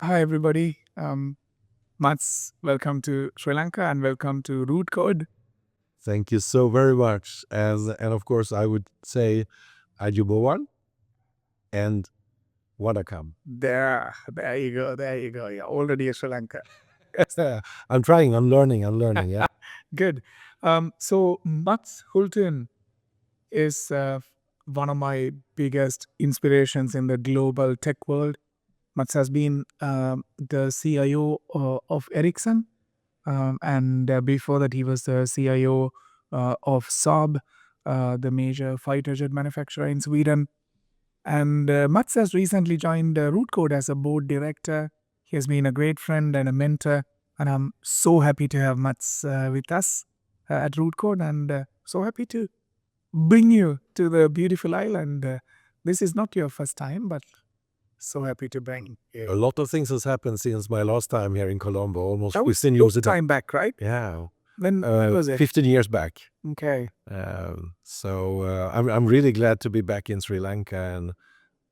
Hi, everybody. Mats, welcome to Sri Lanka and welcome to Rootcode. Thank you so very much. And of course, I would say Ajubowan and Wadakam. There you go. There you go. You're already a Sri Lanka. I'm trying, I'm learning, yeah. Good. So Mats Hultin is one of my biggest inspirations in the global tech world. Mats has been the CIO of Ericsson, and before that, he was the CIO of Saab, the major fighter jet manufacturer in Sweden. And Mats has recently joined Rootcode as a board director. He has been a great friend and a mentor, and I'm so happy to have Mats with us at Rootcode, and so happy to bring you to the beautiful island. This is not your first time, but so happy to bring you. A lot of things has happened since my last time here in Colombo, almost That was 15 years ago. time back, right? Yeah. When was it? 15 years back. Okay. I'm really glad to be back in Sri Lanka,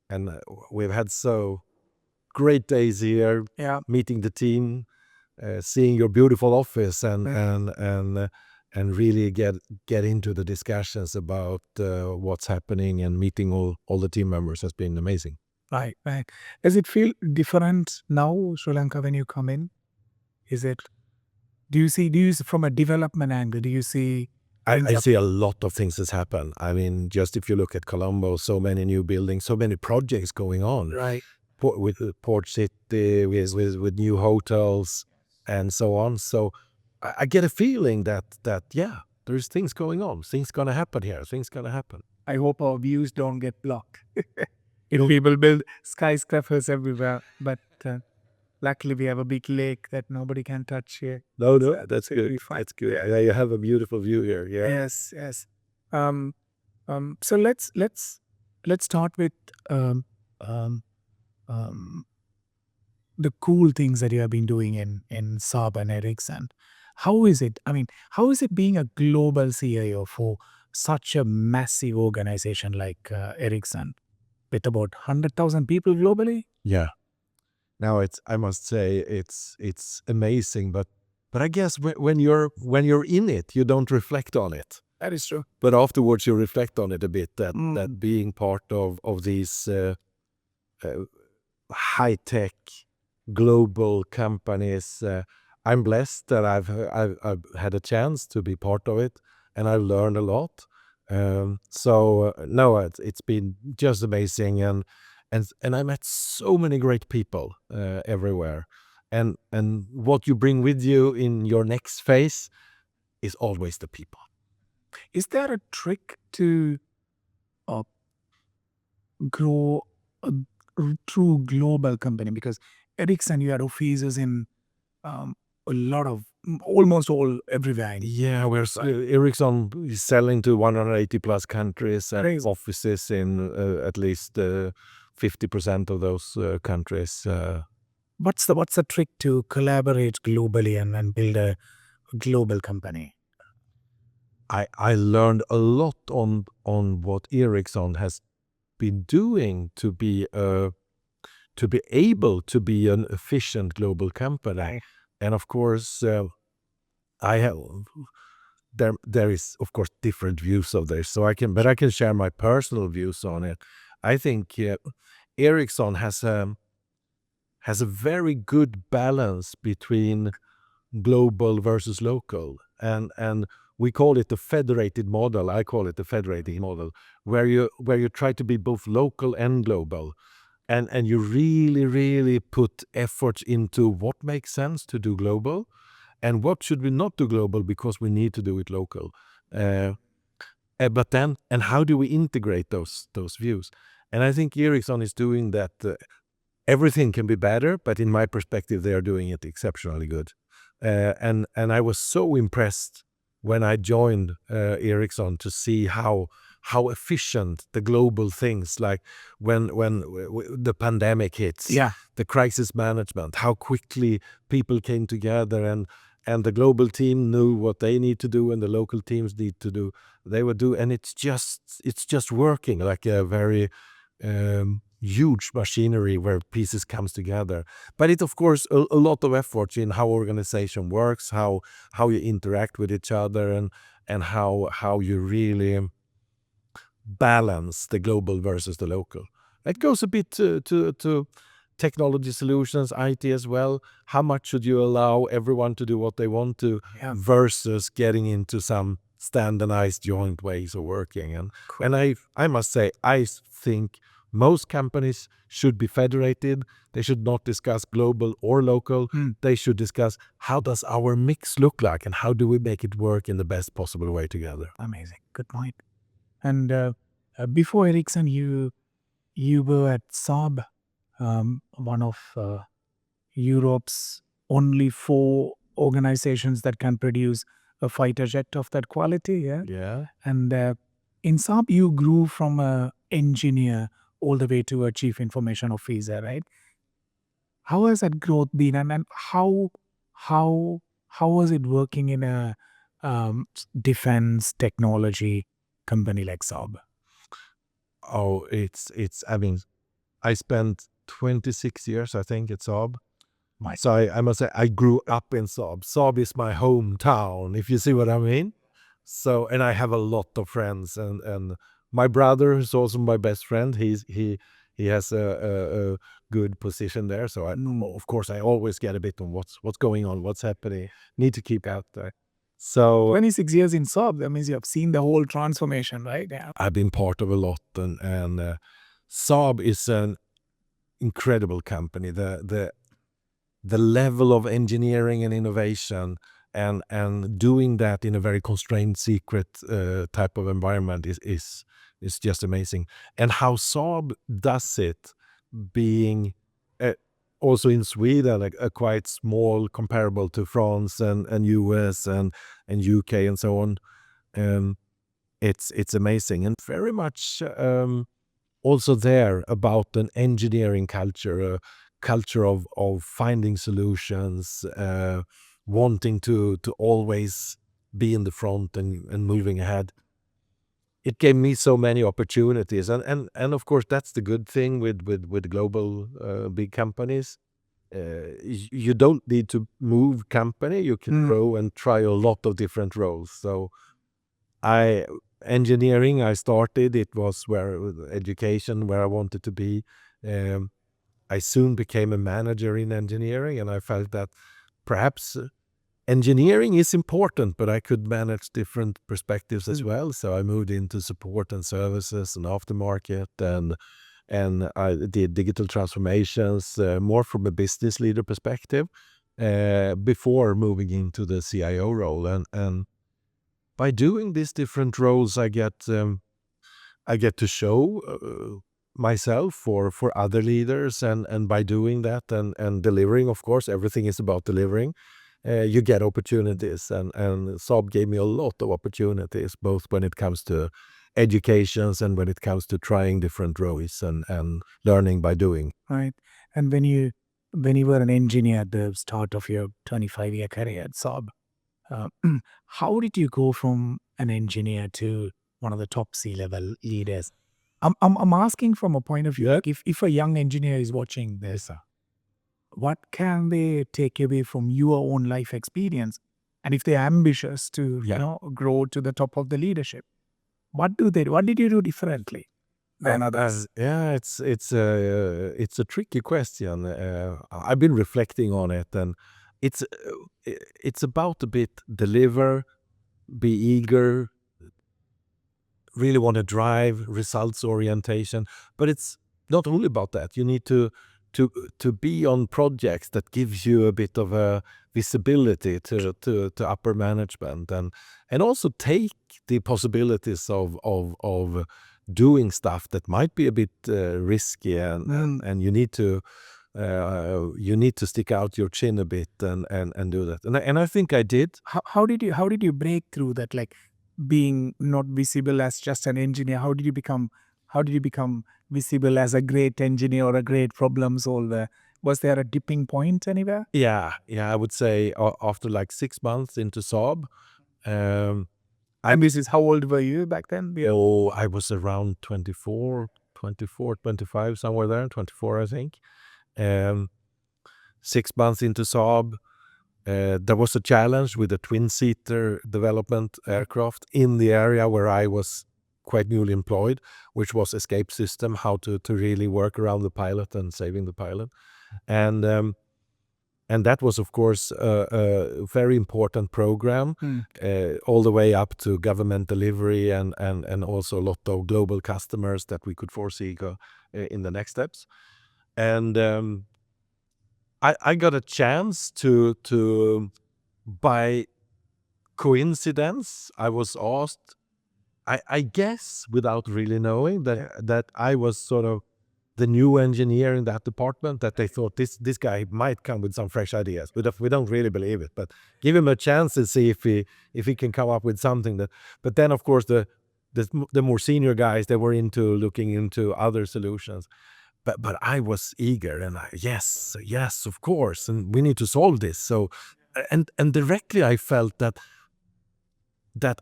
and we've had so great days here, Yeah. meeting the team, seeing your beautiful office, Yeah. and really get into the discussions about what's happening, and meeting all the team members has been amazing. Right. Does it feel different now, Sri Lanka, when you come in? Do you see from a development angle, do you see? I see a lot of things has happened. I mean, just if you look at Colombo, so many new buildings, so many projects going on. Right. With Port City, with new hotels and so on. So I get a feeling that yeah, there's things going on. Things gonna happen here. Things gonna happen. I hope our views don't get blocked. People build skyscrapers everywhere, but luckily we have a big lake that nobody can touch here. No, So that's it'll good. be fine. That's good. Yeah, you have a beautiful view here. Yeah. Yes. So let's start with um, um, the cool things that you have been doing in Saab and Ericsson. How is it? I mean, how is it being a global CIO for such a massive organization like Ericsson, with about 100,000 people globally? Yeah. Now I must say it's amazing, but I guess when you're in it, you don't reflect on it. That is true. But afterwards, you reflect on it a bit. That Mm. being part of these high tech global companies, I'm blessed that I've had a chance to be part of it, and I've learned a lot. No, it's been just amazing, and I met so many great people everywhere, and what you bring with you in your next phase is always the people. Is there a trick to uh, grow a true global company? Because Ericsson, you had offices in a lot of, almost all, everywhere. Yeah, Ericsson is selling to 180 plus countries and Crazy. offices in at least 50% of those countries. What's the trick to collaborate globally and build a global company? I learned a lot on what Ericsson has been doing to be able to be an efficient global company. Right. And of course, I have there is of course different views of this, so I can share my personal views on it. I think Ericsson has a very good balance between global versus local, and we call it the federated model. I call it the federated model, where you try to be both local and global, and you really put efforts into what makes sense to do global, and what should we not do global because we need to do it local. But then, and how do we integrate those views? And I think Ericsson is doing that. Everything can be better, but in my perspective, they are doing it exceptionally good. And I was so impressed when I joined Ericsson to see how efficient the global things, like when the pandemic hits, Yeah. the crisis management, how quickly people came together, and the global team knew what they need to do and the local teams need to do. They would do, and it's just working like a very huge machinery where pieces comes together. But it, of course, a lot of effort in how organization works, how you interact with each other, and how you really balance the global versus the local. It goes a bit to technology solutions, IT as well. How much should you allow everyone to do what they want to Yeah. versus getting into some standardized joint ways of working? And Cool. and I must say, I think most companies should be federated. They should not discuss global or local. They should discuss how does our mix look like and how do we make it work in the best possible way together. Amazing. Good point. And before Ericsson, you were at Saab, one of Europe's only 4 organizations that can produce a fighter jet of that quality. Yeah. Yeah. And in Saab, you grew from a engineer all the way to a chief information officer, right? How has that growth been, and how how was it working in a defense technology company like Saab? Oh, I mean, I spent 26 years, I think, at Saab. My So I must say, I grew up in Saab. Saab is my hometown, if you see what I mean. So, and I have a lot of friends, and my brother is also my best friend. He has a good position there. So of course, I always get a bit on what's going on, what's happening. Need to keep out there. So 26 years in Saab, that means you have seen the whole transformation, right? Yeah. I've been part of a lot, and Saab is an incredible company. The level of engineering and innovation and doing that in a very constrained, secret type of environment is just amazing. And how Saab does it, being also in Sweden, like a quite small comparable to France and US and UK and so on. It's amazing and very much also there about an engineering culture, a culture of finding solutions, wanting to always be in the front and moving ahead. It gave me so many opportunities, and of course that's the good thing with global big companies. You don't need to move company; you can grow and try a lot of different roles. So engineering, I started, it was where education, where I wanted to be. I soon became a manager in engineering, and I felt that perhaps engineering is important, but I could manage different perspectives as well. So I moved into support and services and aftermarket, and I did digital transformations, more from a business leader perspective, before moving into the CIO role. And by doing these different roles, I get to show myself for other leaders, and by doing that and delivering, of course, everything is about delivering. You get opportunities, and Saab gave me a lot of opportunities, both when it comes to educations and when it comes to trying different roles and learning by doing. Right. And when you were an engineer at the start of your 25-year career at Saab, uh, how did you go from an engineer to one of the top C-level leaders? I'm asking from a point of view, like if a young engineer is watching this, what can they take away from your own life experience? And if they're ambitious to grow to the top of the leadership, what did you do differently than others? Yeah, it's a tricky question. I've been reflecting on it, and it's it's about a bit deliver, be eager, really want to drive results orientation, but it's not only about that. You need to be on projects that gives you a bit of a visibility to upper management, and also take the possibilities of doing stuff that might be a bit risky, and you need to stick out your chin a bit and do that, and I think I did. How did you break through that, like being not visible as just an engineer? How did you become visible as a great engineer or a great problem solver? Was there a dipping point anywhere? Yeah, I would say after like 6 months into Saab, um, And this is how old were you back then? I was around 24, 24, 25, somewhere there, 24, I think. 6 months into Saab, there was a challenge with a twin-seater development aircraft in the area where I was quite newly employed, which was escape system, how to really work around the pilot and saving the pilot. And that was, of course, a very important program, all the way up to government delivery and also a lot of global customers that we could foresee in the next steps. And I got a chance to by coincidence, I was asked, I guess without really knowing, that I was sort of the new engineer in that department, that they thought this guy might come with some fresh ideas. We don't really believe it, but give him a chance and see if he can come up with something. But then, of course, the more senior guys, they were looking into other solutions. But I was eager, and yes, of course, and we need to solve this. So, and directly I felt that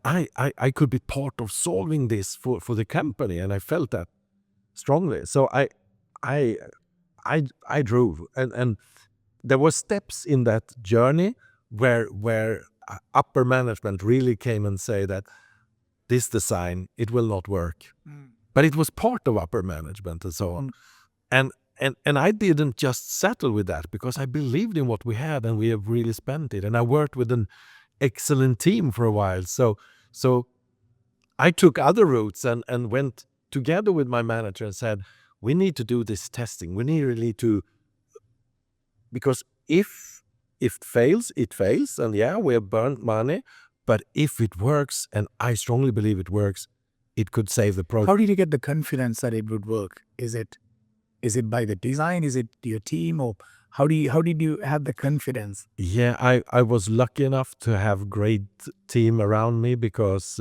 I could be part of solving this for the company, and I felt that strongly. So I drove, and there were steps in that journey where upper management really came and say that this design, it will not work. But it was part of upper management and so on. And I didn't just settle with that, because I believed in what we had, and we have really spent it. And I worked with an excellent team for a while. So I took other routes and went together with my manager and said, we need to do this testing. We need really to, because if it fails, it fails. And yeah, we have burned money. But if it works, and I strongly believe it works, it could save the project. How did you get the confidence that it would work? Is it by the design? Is it your team? Or how did you have the confidence? Yeah, I was lucky enough to have great team around me, because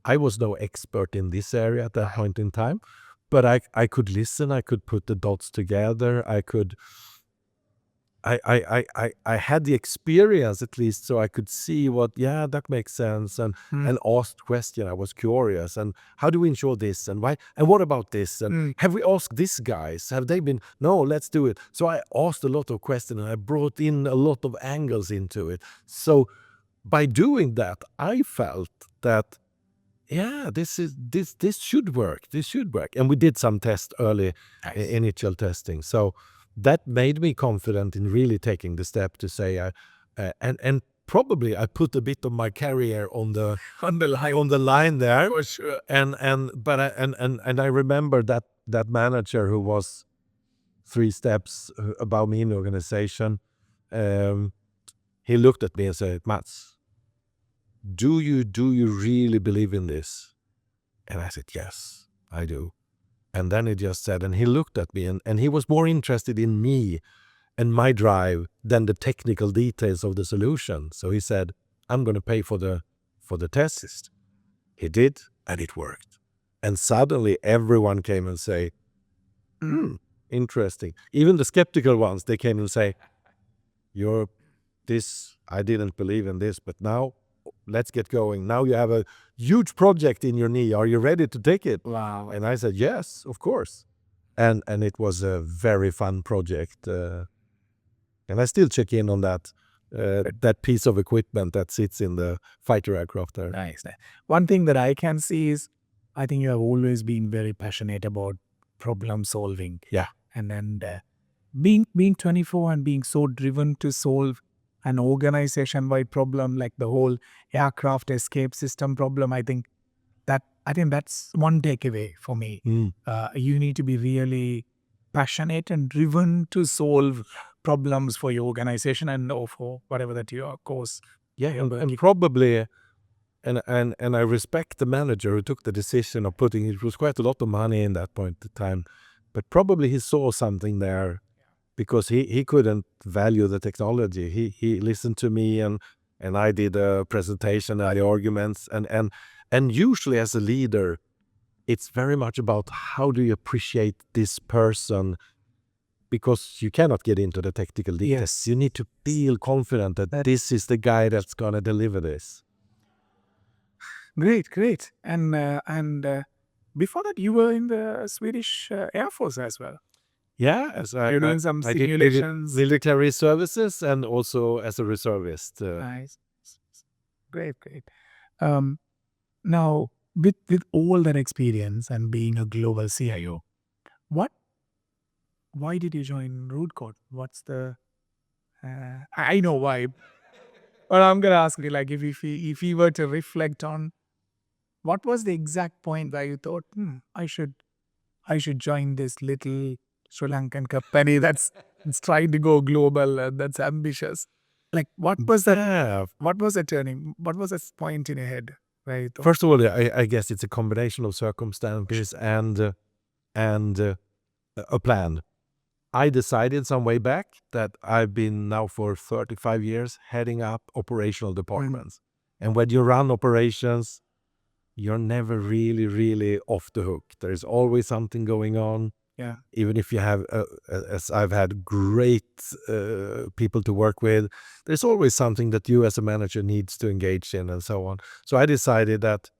I was no expert in this area at that point in time. But I could listen, I could put the dots together, I had the experience, at least, so I could see that makes sense, and asked questions. I was curious, and how do we ensure this, and why, and what about this, and have we asked these guys? Have they been? No, let's do it. So I asked a lot of questions, and I brought in a lot of angles into it. So by doing that, I felt that, yeah, this should work. This should work, and we did some tests early, initial testing. So that made me confident in really taking the step to say, and probably I put a bit of my career on the line there. For sure. And I remember that manager who was 3 steps above me in the organization. He looked at me and said, Mats, do you really believe in this? And I said, yes, I do. And then he just said, and he looked at me, and he was more interested in me and my drive than the technical details of the solution. So he said, I'm going to pay for the test. He did, and it worked. And suddenly everyone came and say, interesting. Even the skeptical ones, they came and say, I didn't believe in this, but now let's get going. Now you have a huge project in your knee. Are you ready to take it? Wow. And I said, yes, of course. And it was a very fun project. And I still check in on that piece of equipment that sits in the fighter aircraft there. Nice. One thing that I can see is, I think you have always been very passionate about problem solving. Yeah. And then being 24 and being so driven to solve an organization-wide problem like the whole aircraft escape system problem, I think that's one takeaway for me. You need to be really passionate and driven to solve problems for your organization and for whatever that your course. Yeah, and probably, and I respect the manager who took the decision of putting, it was quite a lot of money in that point in time, but probably he saw something there, because he couldn't value the technology. He listened to me, and I did a presentation, the arguments, and usually as a leader, it's very much about how do you appreciate this person, because you cannot get into the technical details. Yes. You need to feel confident that this is the guy that's going to deliver this. Great. And before that, you were in the Swedish Air Force as well. Yeah, as You're doing some I did simulations. military services and also as a reservist. Nice. Great, great. Now, with all that experience and being a global CIO, why did you join Rootcode? What's the I know why, but I'm gonna ask you, like, if you were to reflect on what was the exact point where you thought, I should join this little Sri Lankan company that's trying to go global and that's ambitious. Like, what was that? Yeah. What was the turning? What was that point in your head where you thought, First of all, I guess it's a combination of circumstances and a plan. I decided some way back that I've been now for 35 years heading up operational departments. And when you run operations, you're never really off the hook. There's always something going on. yeah, Even if you have, as I've had great people to work with, there's always something that you as a manager needs to engage in and so on. So I decided that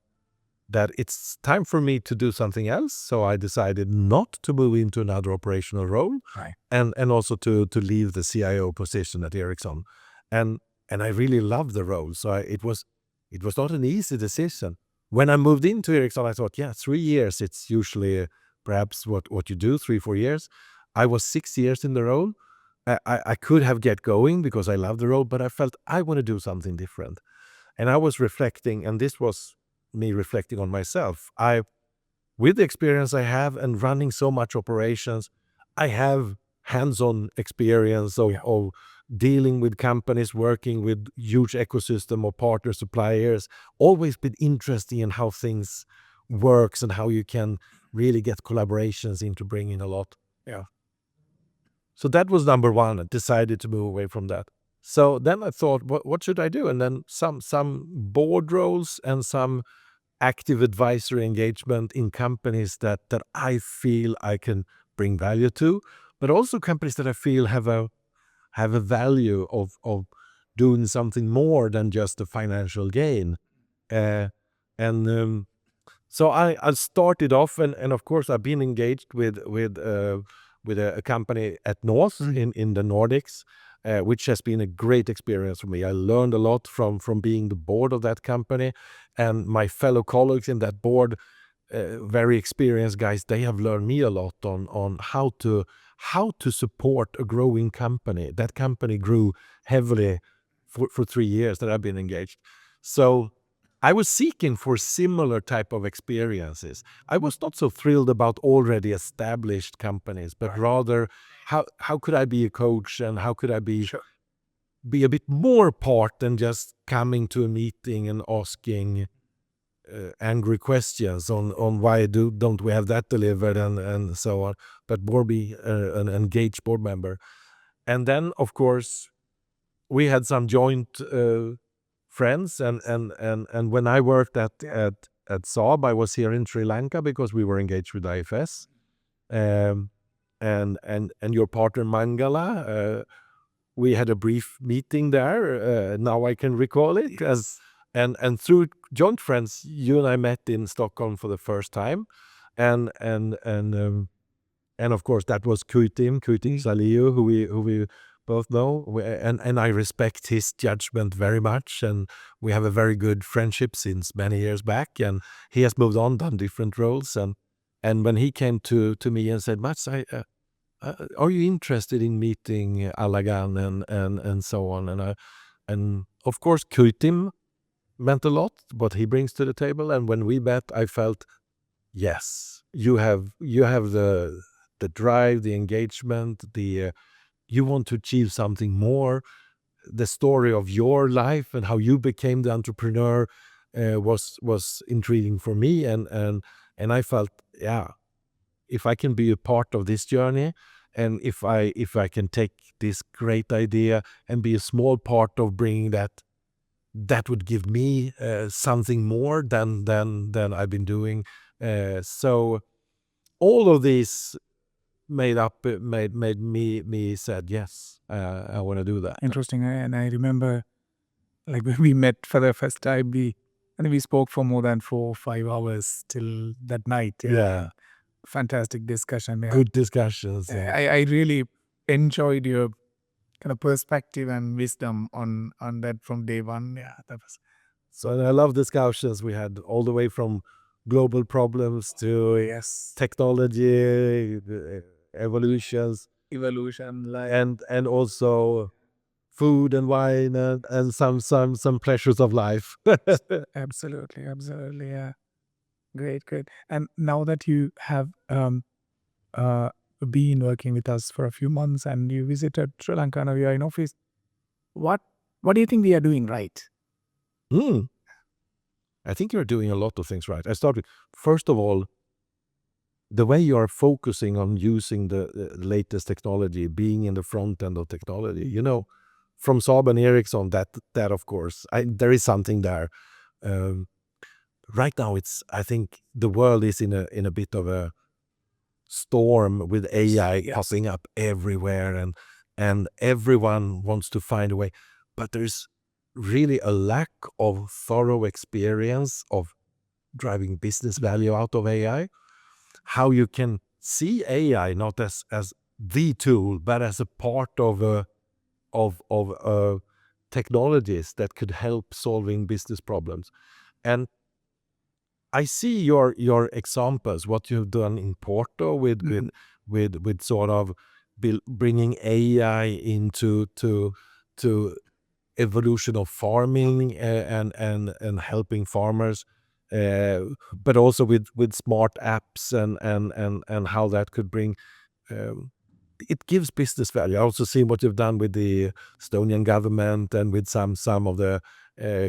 it's time for me to do something else. So I decided not to move into another operational role, right, and also to leave the CIO position at Ericsson. And I really loved the role. So it was not an easy decision. When I moved into Ericsson, I thought, 3 years, it's usually perhaps what you do, 3-4 years. I was 6 years in the role. I could have get going because I love the role, but I felt I want to do something different. And I was reflecting, and this was me reflecting on myself. With the experience I have and running so much operations, I have hands-on experience of dealing with companies, working with huge ecosystem of partner suppliers, always been interested in how things works and how you can really get collaborations into bringing a lot. Yeah. So that was number one. I decided to move away from that. So then I thought, what should I do? And then some board roles and some active advisory engagement in companies that I feel I can bring value to, but also companies that I feel have a value of doing something more than just a financial gain. And so I started off, and of course I've been engaged with a company at North in the Nordics, which has been a great experience for me. I learned a lot from being the board of that company, and my fellow colleagues in that board, very experienced guys. They have learned me a lot on how to support a growing company. That company grew heavily for 3 years that I've been engaged. So I was seeking for similar type of experiences. I was not so thrilled about already established companies, but rather how could I be a coach, and how could I be a bit more part than just coming to a meeting and asking angry questions on why don't we have that delivered and so on, but more be an engaged board member. And then of course we had some joint friends, and when I worked at Saab, I was here in Sri Lanka because we were engaged with IFS, and your partner Mangala, we had a brief meeting there. Now I can recall it, and through joint friends, you and I met in Stockholm for the first time, and of course that was Kuitim Saliu, who we both know, and I respect his judgment very much, and we have a very good friendship since many years back. And he has moved on, done different roles, and when he came to me and said, Mats, are you interested in meeting Alagan and so on, and of course Kuitim meant a lot, what he brings to the table. And when we met, I felt, yes, you have the drive, the engagement, you want to achieve something more. The story of your life and how you became the entrepreneur was intriguing for me, and I felt, if I can be a part of this journey, and if I can take this great idea and be a small part of bringing that would give me something more than I've been doing. So all of these made me said, yes, I want to do that. Interesting. And I remember, like, when we met for the first time, And we spoke for more than 4 or 5 hours till that night. Yeah. Fantastic discussion. Yeah. Good discussions. Yeah. I really enjoyed your kind of perspective and wisdom on that from day one. Yeah, that was So and I love discussions we had all the way from global problems to yes, technology evolutions evolution, like and also food and wine and some pleasures of life. absolutely, absolutely. Yeah, great, great. And now that you have uh, been working with us for a few months and you visited Sri Lanka, now you are in office. What do you think we are doing right? Hmm. I think you're doing a lot of things right. I started, first of all, the way you are focusing on using the latest technology, being in the front end of technology, you know, from Saab and Ericsson, that of course, there is something there. Um, right now, I think the world is in a bit of a storm with AI Yes. popping up everywhere, and everyone wants to find a way, but there's really a lack of thorough experience of driving business value out of AI. How you can see AI not as the tool, but as a part of technologies that could help solving business problems. And I see your examples, what you've done in Porto with sort of bringing AI into to evolution of farming and helping farmers, but also with smart apps and how that could bring. Um, it gives business value. I also see what you've done with the Estonian government and with some of the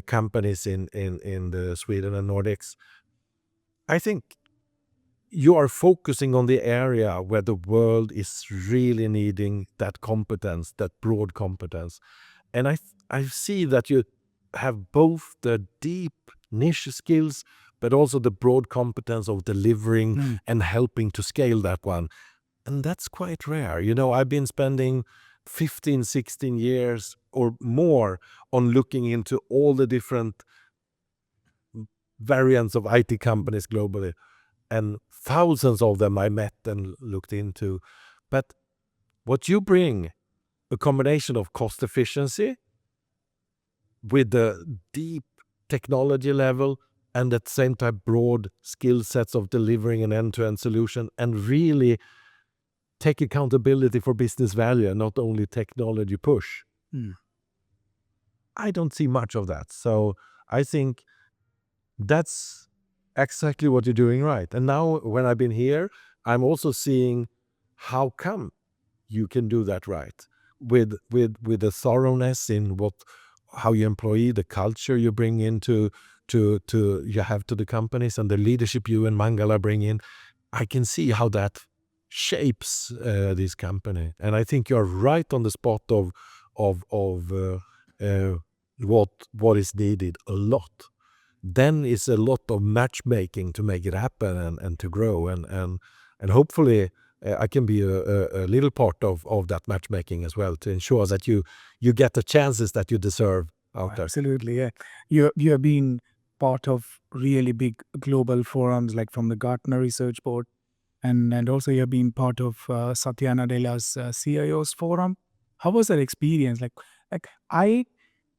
companies in the Sweden and Nordics. I think you are focusing on the area where the world is really needing that competence, that broad competence. And I see that you have both the deep niche skills, but also the broad competence of delivering and helping to scale that one. And that's quite rare. You know, I've been spending 15, 16 years or more on looking into all the different variants of IT companies globally. And thousands of them I met and looked into. But what you bring, a combination of cost efficiency with the deep technology level and at the same time broad skill sets of delivering an end-to-end solution and really take accountability for business value and not only technology push. I don't see much of that. So I think that's exactly what you're doing right. And now when I've been here, I'm also seeing how come you can do that right with the thoroughness in how you employ, the culture you bring into to you have to the companies and the leadership you and Mangala bring in. I can see how that shapes this company, and I think you're right on the spot of what is needed a lot. Then it's a lot of matchmaking to make it happen and to grow and hopefully I can be a little part of that matchmaking as well to ensure that you get the chances that you deserve out there. Absolutely, yeah. You have been part of really big global forums like from the Gartner Research Board, and also you have been part of Satya Nadella's CIO's forum. How was that experience? Like I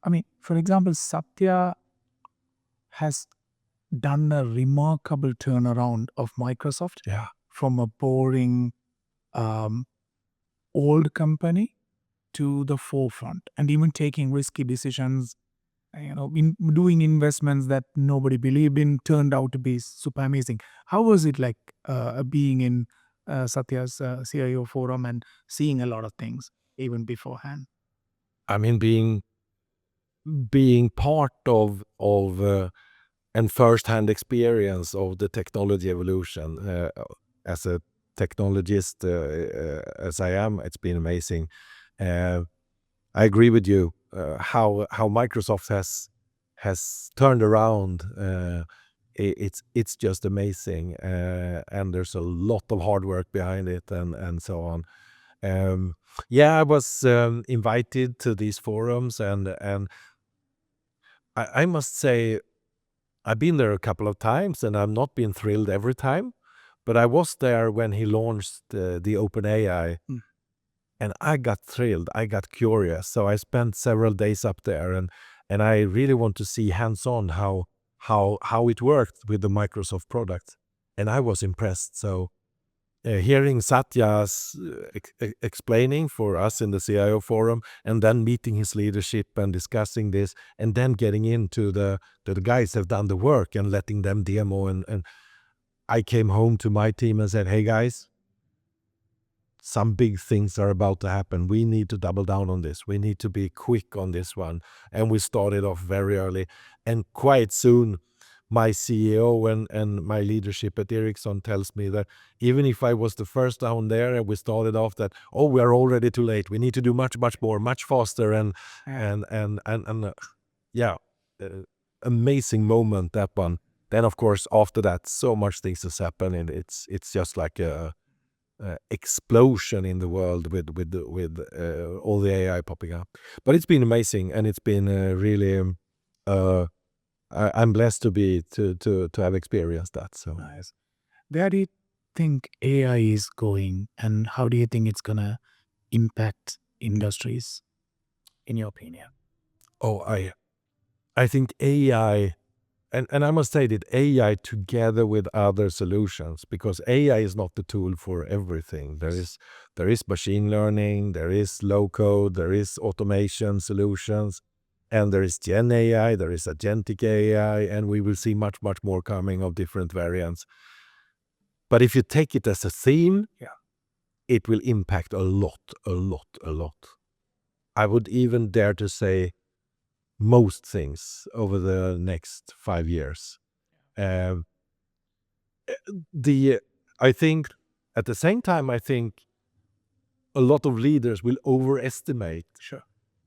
mean, for example, Satya has done a remarkable turnaround of Microsoft Yeah. from a boring um, old company to the forefront, and even taking risky decisions, in doing investments that nobody believed in turned out to be super amazing. How was it like being in Satya's CIO forum and seeing a lot of things even beforehand? I mean, being part of and first-hand experience of the technology evolution as a technologist as I am, it's been amazing. I agree with you. How Microsoft has turned around. It's just amazing, and there's a lot of hard work behind it, and so on. Yeah, I was invited to these forums, and I must say I've been there a couple of times, and I've not been thrilled every time. But I was there when he launched the OpenAI, and I got thrilled. I got curious. So I spent several days up there, and I really want to see hands-on how it worked with the Microsoft product. And I was impressed. So hearing Satya's explaining for us in the CIO forum, and then meeting his leadership and discussing this, and then getting into the guys that have done the work and letting them demo. And I came home to my team and said, hey guys, some big things are about to happen. We need to double down on this. We need to be quick on this one. And we started off very early. And quite soon, my CEO and my leadership at Ericsson tells me that even if I was the first down there and we started off that, oh, we are already too late. We need to do much more, much faster. And amazing moment, that one. Then, of course, after that, so much things has happened, and it's just like a explosion in the world with all the AI popping up. But it's been amazing, and it's been really. I'm blessed to have experienced that. So Nice. Where do you think AI is going, and how do you think it's gonna impact industries, in your opinion? I think AI, and I must say that AI together with other solutions, because AI is not the tool for everything. There is machine learning, there is low code, there is automation solutions, and there is Gen AI, there is agentic AI, and we will see much more coming of different variants. But if you take it as a theme, it will impact a lot. I would even dare to say most things over the next 5 years. I think at the same time, I think a lot of leaders will overestimate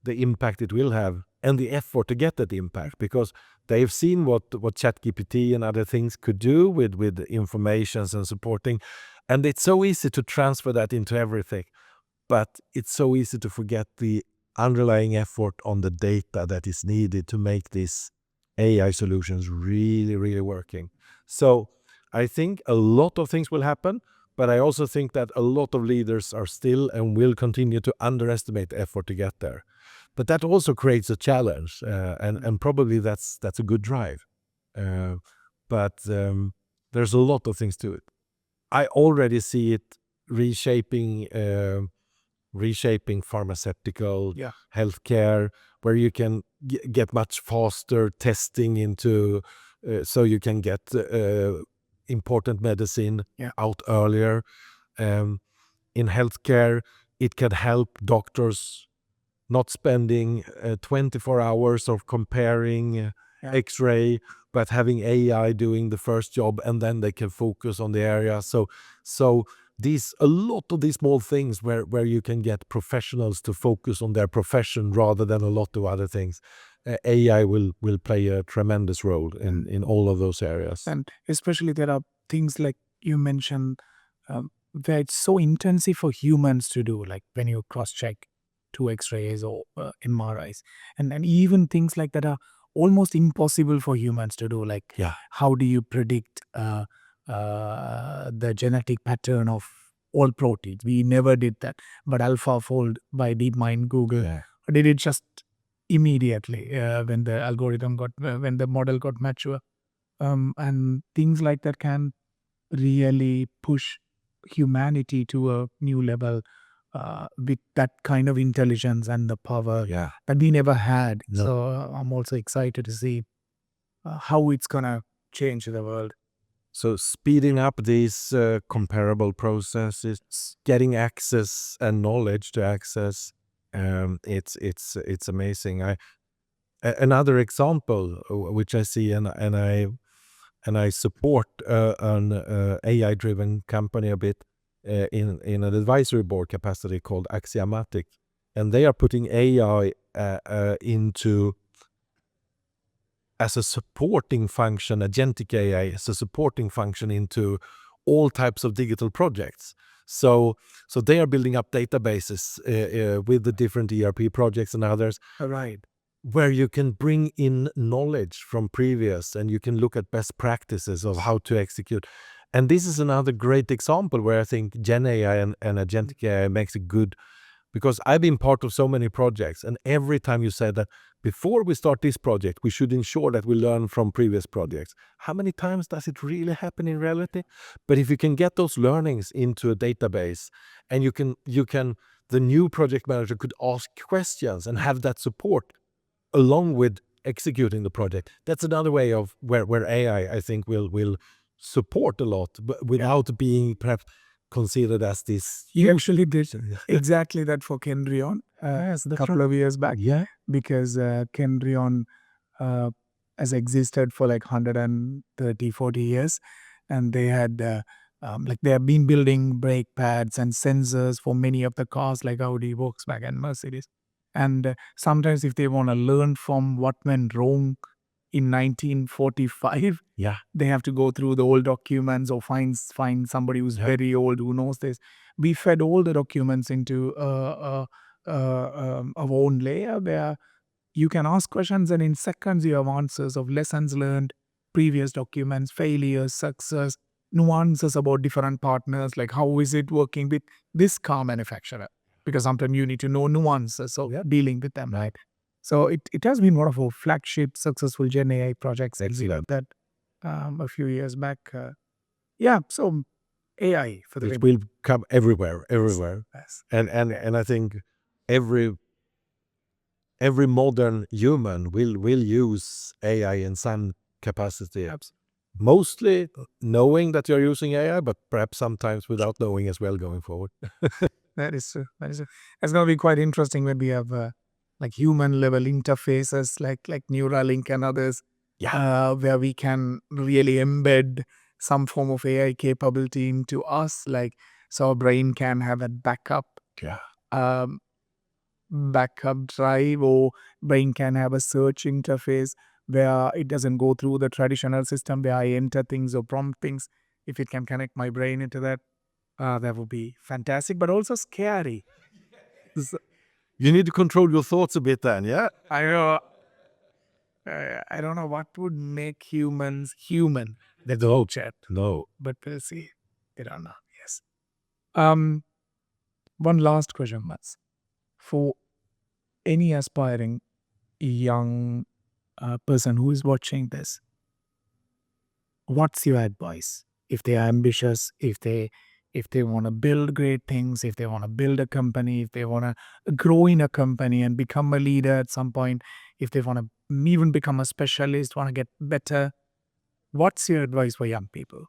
the impact it will have and the effort to get that impact, because they've seen what ChatGPT and other things could do with informations and supporting, and it's so easy to transfer that into everything, but it's so easy to forget the underlying effort on the data that is needed to make these AI solutions really working. So I think a lot of things will happen, but I also think that a lot of leaders are still and will continue to underestimate the effort to get there. But that also creates a challenge, and probably that's a good drive. But there's a lot of things to it. I already see it reshaping pharmaceutical, healthcare, where you can get much faster testing into, so you can get important medicine out earlier. In healthcare, it can help doctors not spending 24 hours of comparing X-ray, but having AI doing the first job, and then they can focus on the area. So a lot of these small things where you can get professionals to focus on their profession rather than a lot of other things. AI will play a tremendous role in all of those areas. And especially there are things like you mentioned, where it's so intensive for humans to do, like when you cross-check 2 X-rays or MRIs, and even things like that are almost impossible for humans to do, like how do you predict the genetic pattern of all proteins? We never did that, but AlphaFold by DeepMind, Google did it just immediately when the model got mature, and things like that can really push humanity to a new level with that kind of intelligence and the power that we never had. No. So I'm also excited to see how it's gonna change the world. So speeding up these comparable processes, getting access and knowledge to access, it's amazing. Another example which I see, and I support an AI-driven company a bit in an advisory board capacity called Axiomatic, and they are putting AI into as a supporting function, agentic AI as a supporting function into all types of digital projects. So they are building up databases with the different ERP projects and others. Right. where you can bring in knowledge from previous, and you can look at best practices of how to execute. And this is another great example where I think Gen AI and agentic AI makes a good, because I've been part of so many projects, and every time you said that before we start this project, we should ensure that we learn from previous projects. How many times does it really happen in reality? But if you can get those learnings into a database, and the new project manager could ask questions and have that support along with executing the project. That's another way of where AI, I think, will support a lot, but without being perhaps considered as this. You actually did exactly that for Kendrion a couple of years back. Yeah. Because Kendrion has existed for like 130, 40 years. And they had, they have been building brake pads and sensors for many of the cars like Audi, Volkswagen, Mercedes. And sometimes if they want to learn from what went wrong in 1945, Yeah. they have to go through the old documents or find somebody who's very old who knows this. We fed all the documents into our own layer where you can ask questions and in seconds you have answers of lessons learned, previous documents, failures, success, nuances about different partners, like how is it working with this car manufacturer? Because sometimes you need to know nuances of dealing with them, right? So it has been one of our flagship successful Gen AI projects. Excellent. That a few years back. So AI for the It will come everywhere. Yes. And I think every modern human will use AI in some capacity. Absolutely. Mostly knowing that you're using AI, but perhaps sometimes without knowing as well going forward. That is true. That is true. It's going to be quite interesting when we have like human level interfaces like Neuralink and others, where we can really embed some form of AI capability into us, like so our brain can have a backup um, backup drive, or brain can have a search interface where it doesn't go through the traditional system where I enter things or prompt things. If it can connect my brain into that, that would be fantastic, but also scary. You need to control your thoughts a bit then, yeah? I know. I don't know what would make humans human. They don't. No. But we'll see. I don't know. Yes. One last question, Mats. For any aspiring young person who is watching this, what's your advice? If they are ambitious, if they want to build great things, if they want to build a company, if they want to grow in a company and become a leader at some point, if they want to even become a specialist, want to get better, what's your advice for young people?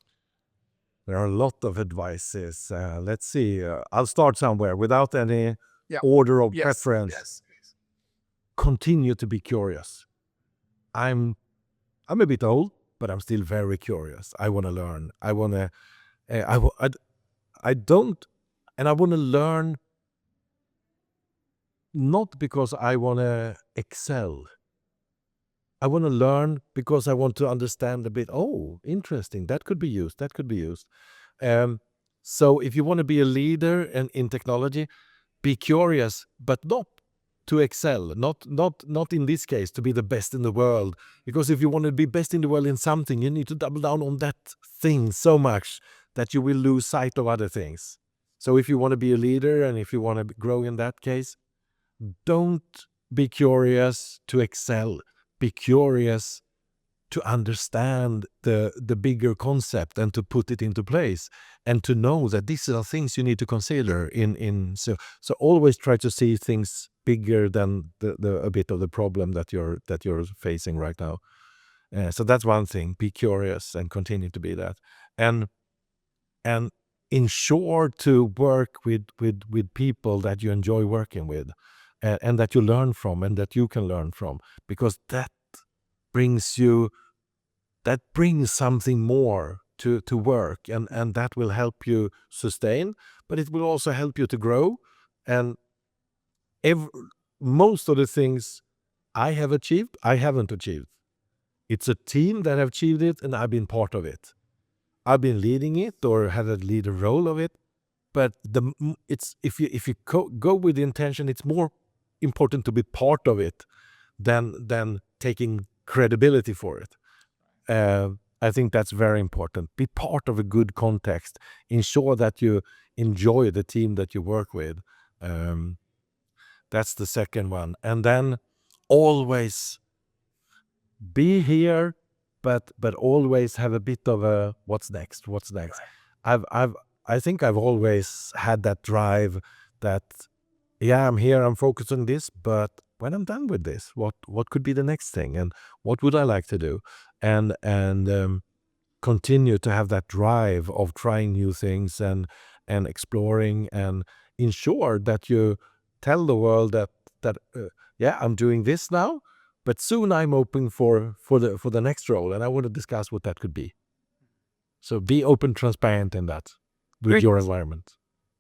There are a lot of advices. Let's see. I'll start somewhere without any order of preference. Yes. Continue to be curious. I'm a bit old, but I'm still very curious. I want to learn. I want to. I don't, and I want to learn. Not because I want to excel. I want to learn because I want to understand a bit. Oh, interesting. That could be used. That could be used. So if you want to be a leader in technology, be curious, but not to excel. Not in this case to be the best in the world. Because if you want to be best in the world in something, you need to double down on that thing so much that you will lose sight of other things. So if you want to be a leader and if you want to grow in that case, don't be curious to excel. Be curious to understand the bigger concept and to put it into place, and to know that these are things you need to consider so always try to see things bigger than a bit of the problem that you're facing right now. So that's one thing. Be curious and continue to be that, and ensure to work with people that you enjoy working with, and that you learn from and that you can learn from, because that brings something more to work, and that will help you sustain, but it will also help you to grow. And most of the things I have achieved, I haven't achieved. It's a team that have achieved it, and I've been part of it. I've been leading it or had a leader role of it, but it's if you go with the intention, it's more important to be part of it than taking credibility for it. I think that's very important. Be part of a good context. Ensure that you enjoy the team that you work with. That's the second one. And then always be here, but always have a bit of a what's next. I think I've always had that drive that, yeah, I'm here, I'm focused on this, but when I'm done with this, what could be the next thing, and what would I like to do, and continue to have that drive of trying new things and exploring, and ensure that you tell the world that yeah, I'm doing this now, but soon I'm open for the next role, and I want to discuss what that could be. So be open, transparent in that with Great. your environment.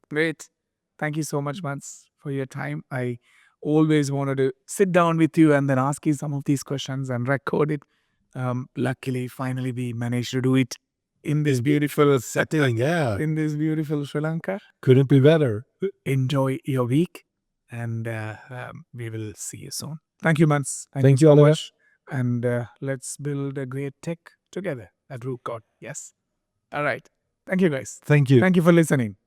Great. Thank you so much, Mats, for your time. I always wanted to sit down with you and then ask you some of these questions and record it. Luckily, finally, we managed to do it in this beautiful setting. Yeah, in this beautiful Sri Lanka. couldn't be better. Enjoy your week, and we will see you soon. Thank you, Mats. Thank you, so Oliver. much. And let's build a great tech together at Rootcode. Yes. All right. Thank you, guys. Thank you. Thank you for listening.